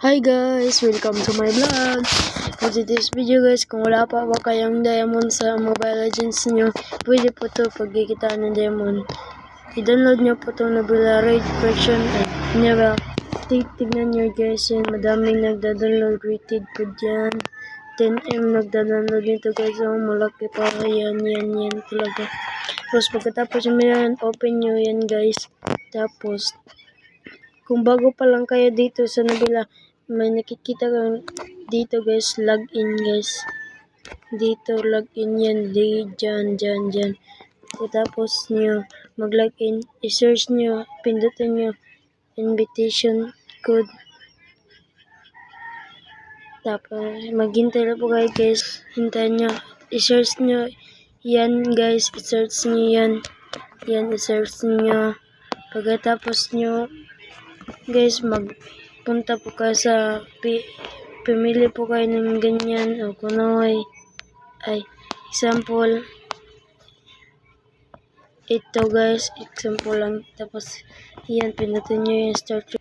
Hi guys! Welcome to my vlog! For this video guys, kung wala pa ba kayong diamond sa Mobile Legends nyo, pwede po ito pagkikitaan ng diamond. I-download nyo po itong Nabila Raid version at nila. Tignan nyo guys yan, madaming nagda-download, rated po dyan. 10M nagda-download nito guys, so malaki pa yan talaga. Tapos pagkatapos nyo yan, open nyo yan guys. Tapos kung bago pa lang kayo dito sa Nabila, may nakikita kang dito guys, login guys. Dito login yan, dyan. Tapos nyo mag-login, i-search nyo, pindutin nyo invitation code. Tapos maghintay lang po kayo guys, hintayin nyo, i-search nyo yan guys, i-search nyo yan, i-search nyo. Pagkatapos nyo guys, magpunta po kayo sa pumili po kayo ng ganyan o kunoy ay example ito guys, example lang. Tapos yan, pindutin nyo yung start